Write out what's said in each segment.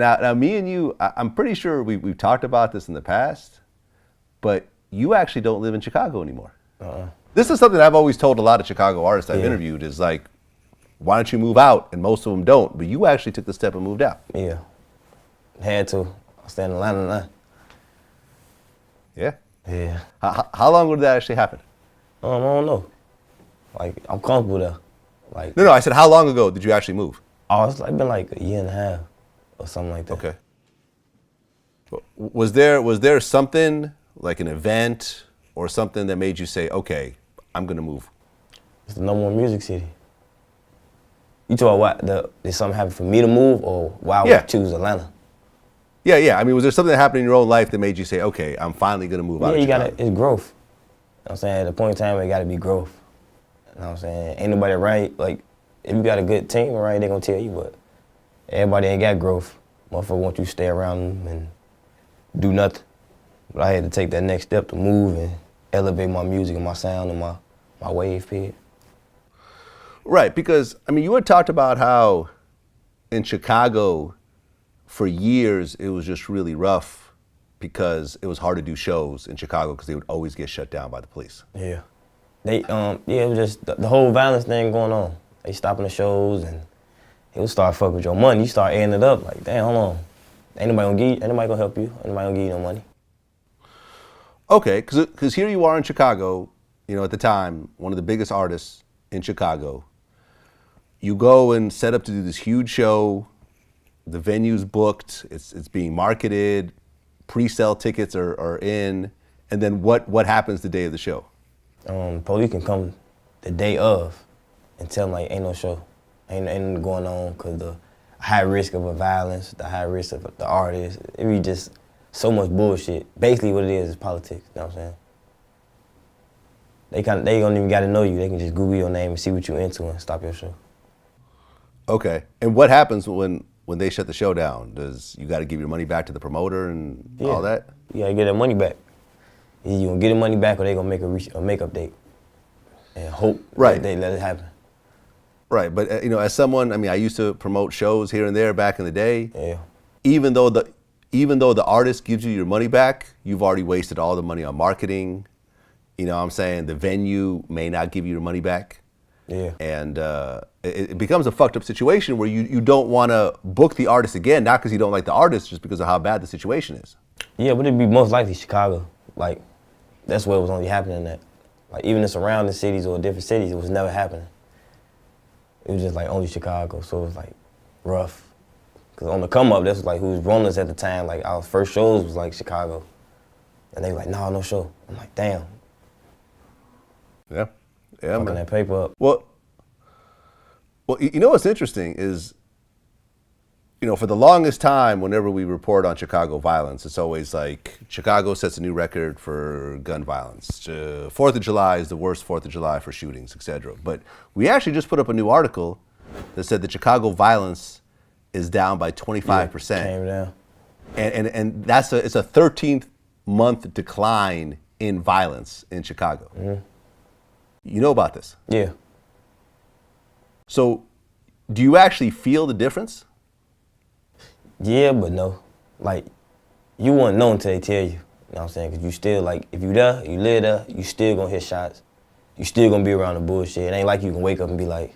Now, me and you, I'm pretty sure we've talked about this in the past, but you actually don't live in Chicago anymore. This is something I've always told a lot of Chicago artists I've interviewed is like, why don't you move out? And most of them don't, but you actually took the step and moved out. Yeah, had to. I stay in Atlanta now. Yeah? Yeah. How long ago did that actually happen? I don't know. Like, I'm comfortable there. Like. No, I said how long ago did you actually move? Oh, it's like been like a year and a half or something like that. Okay. Was there something, like an event or something that made you say, okay, I'm gonna move? It's the number one music city. You talk about did something happen for me to move or why I would choose Atlanta? Yeah. I mean, was there something that happened in your own life that made you say, okay, I'm finally gonna move out of Chicago? It's growth. You know what I'm saying? At the point in time, it gotta be growth. You know what I'm saying? Ain't nobody right. Like, if you got a good team, right, they gonna tell you, but everybody ain't got growth. Motherfucker want you to stay around them and do nothing. But I had to take that next step to move and elevate my music and my sound and my wave period. Right, because, I mean, you had talked about how in Chicago, for years, it was just really rough because it was hard to do shows in Chicago because they would always get shut down by the police. Yeah. It was just the whole violence thing going on. They stopping the shows and it would start fucking with your money. You start adding it up like, damn, hold on. Ain't nobody gonna help you. Ain't nobody gonna give you no money. Okay, because here you are in Chicago, you know, at the time, one of the biggest artists in Chicago. You go and set up to do this huge show. The venue's booked. It's being marketed. Pre-sale tickets are in. And then what happens the day of the show? Police can come the day of and tell them, like, ain't no show. Ain't nothing going on because the high risk of a violence, the high risk of the artist. It be just so much bullshit. Basically what it is politics, you know what I'm saying? They don't even gotta know you. They can just Google your name and see what you into and stop your show. Okay, and what happens when they shut the show down? You gotta give your money back to the promoter and all that? You gotta get that money back. Either you gonna get the money back or they gonna make a makeup date and hope that they let it happen. Right, but you know, as someone, I mean, I used to promote shows here and there back in the day. Yeah. Even though the artist gives you your money back, you've already wasted all the money on marketing. You know what I'm saying? The venue may not give you your money back. Yeah. And it becomes a fucked up situation where you don't want to book the artist again, not because you don't like the artist, just because of how bad the situation is. Yeah, but it'd be most likely Chicago. Like, that's where it was only happening at. Like, even the surrounding cities or different cities, it was never happening. It was just like only Chicago, so it was like rough. Cause on the come up, that's like who was running us at the time. Like our first shows was like Chicago, and they were like, "Nah, no show." I'm like, "Damn." Yeah, fucking man. That paper up. Well, you know what's interesting is, you know, for the longest time, whenever we report on Chicago violence, it's always like Chicago sets a new record for gun violence. 4th of July is the worst 4th of July for shootings, etc. But we actually just put up a new article that said that Chicago violence is down by 25%. Came down. And it's a 13th month decline in violence in Chicago. Mm-hmm. You know about this? Yeah. So, do you actually feel the difference? Yeah, but no. Like, you won't know until they tell you. You know what I'm saying? Because you still, like, if you there, you live there, you still gonna hit shots. You still gonna be around the bullshit. It ain't like you can wake up and be like,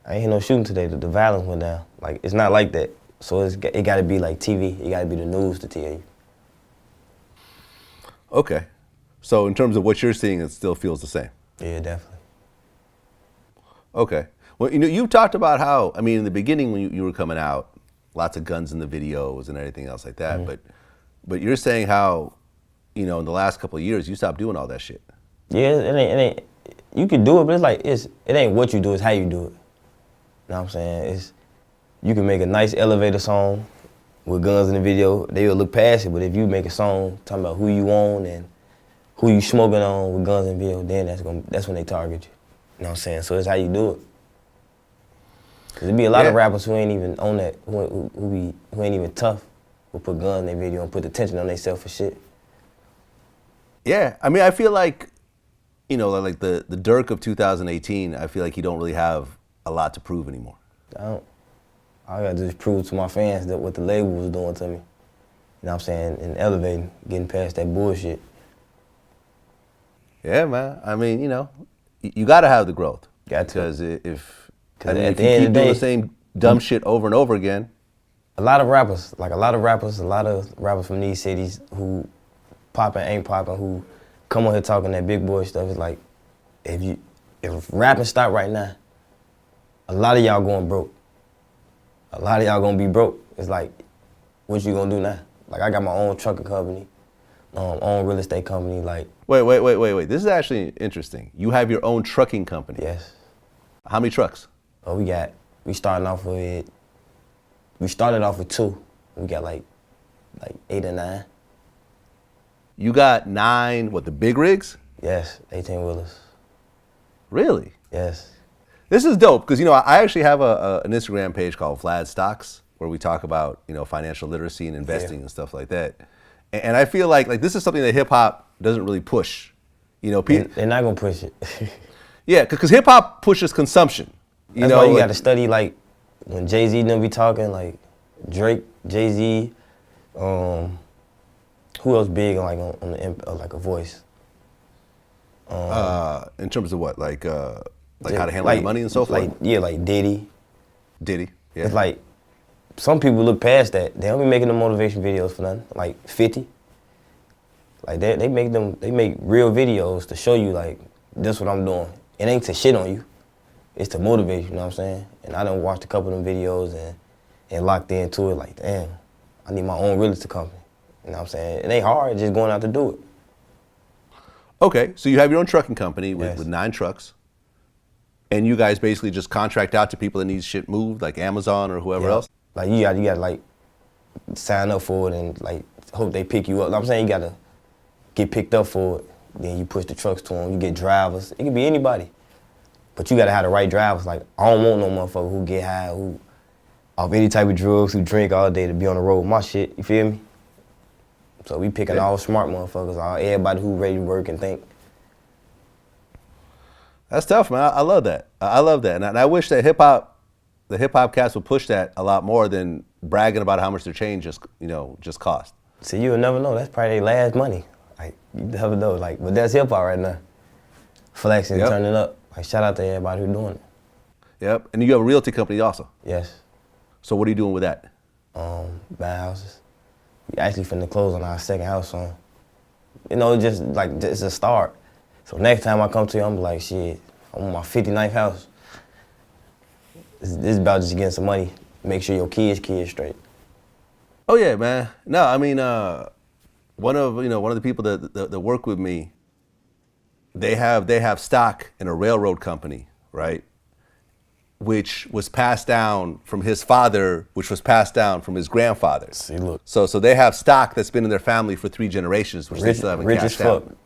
I ain't hear no shooting today, the violence went down. Like, it's not like that. So it gotta be like TV, it gotta be the news to tell you. Okay. So in terms of what you're seeing, it still feels the same? Yeah, definitely. Okay. Well, you know, you've talked about how, I mean, in the beginning when you were coming out, lots of guns in the videos and everything else like that, but you're saying how, you know, in the last couple of years, you stopped doing all that shit. Yeah, it ain't, you can do it, but it's like, it ain't what you do, it's how you do it. You know what I'm saying? You can make a nice elevator song with guns in the video, they will look past it, but if you make a song talking about who you own and who you smoking on with guns in the video, then that's when they target you. You know what I'm saying? So it's how you do it. Cause there be a lot of rappers who ain't even on that, who ain't even tough, who put guns in their video and put the tension on themselves for shit. Yeah, I mean, I feel like, you know, like the Durk of 2018, I feel like he don't really have a lot to prove anymore. I I gotta just prove to my fans that what the label was doing to me. You know what I'm saying? And elevating, getting past that bullshit. Yeah, man. I mean, you know, you got to have the growth. Got to. Because if At you the end keep of the doing day, the same dumb shit over and over again. a lot of rappers from these cities who popping, ain't popping, who come on here talking that big boy stuff, it's like, if rapping stop right now, a lot of y'all going broke. A lot of y'all gonna be broke. It's like, what you gonna do now? Like, I got my own trucking company, own real estate company, like. Wait. This is actually interesting. You have your own trucking company. Yes. How many trucks? Oh, we started off with 2. We got like 8 or 9. You got 9, what, the big rigs? Yes, 18-wheelers. Really? Yes. This is dope because, you know, I actually have an Instagram page called Vlad Stocks where we talk about, you know, financial literacy and investing and stuff like that. And I feel like this is something that hip hop doesn't really push. You know, They're not gonna push it. Yeah, because hip hop pushes consumption. That's why you gotta study, like, when Jay-Z done be talking, like Drake, Jay-Z, who else big like on the like a voice? In terms of what, like how to handle your money and so forth. Like Diddy. Yeah. It's like some people look past that. They don't be making the motivation videos for nothing. Like 50. Like they make real videos to show you like this what I'm doing. It ain't to shit on you. It's to motivate you, you know what I'm saying? And I done watched a couple of them videos and locked into it like, damn, I need my own real estate company. You know what I'm saying? It ain't hard, just going out to do it. Okay, so you have your own trucking company with, Yes. with 9 trucks. And you guys basically just contract out to people that need shit moved, like Amazon or whoever else? Like you gotta like sign up for it and like hope they pick you up. I'm saying you gotta get picked up for it. Then you push the trucks to them. You get drivers. It can be anybody, but you gotta have the right drivers. Like I don't want no motherfucker who get high, who off any type of drugs, who drink all day to be on the road with my shit. You feel me? So we picking all smart motherfuckers, everybody who ready to work and think. That's tough, man. I love that. I love that, and I wish that the hip hop cats would push that a lot more than bragging about how much their chain just cost. See, you'll never know. That's probably their last money. Like you never know. Like, but that's hip hop right now. Flexing, turning up. Like shout out to everybody who doing it. Yep, and you have a realty company also. Yes. So what are you doing with that? Buy houses. We actually finna close on our second house on. You know, just a start. So next time I come to you, I'm like, shit, I'm on my 59th house. This is about just getting some money. Make sure your kids straight. Oh yeah, man. No, I mean, one of the people that work with me, they have stock in a railroad company, right? Which was passed down from his father, which was passed down from his grandfather. See, look. So they have stock that's been in their family for 3 generations, which they still haven't cashed out.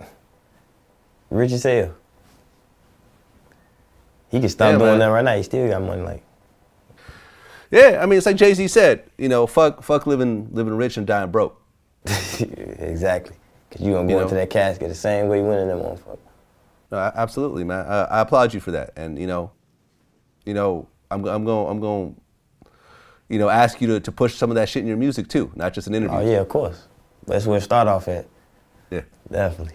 Rich as hell. He can stop doing that right now. He still got money. Like. Yeah, I mean, it's like Jay-Z said, you know, fuck living rich and dying broke. Exactly. Because you're going to go into that casket the same way you went in that motherfucker. No, absolutely, man. I applaud you for that. And, I'm going to ask you to push some of that shit in your music too, not just an interview. Oh, yeah, of course. That's where it start off at. Yeah. Definitely.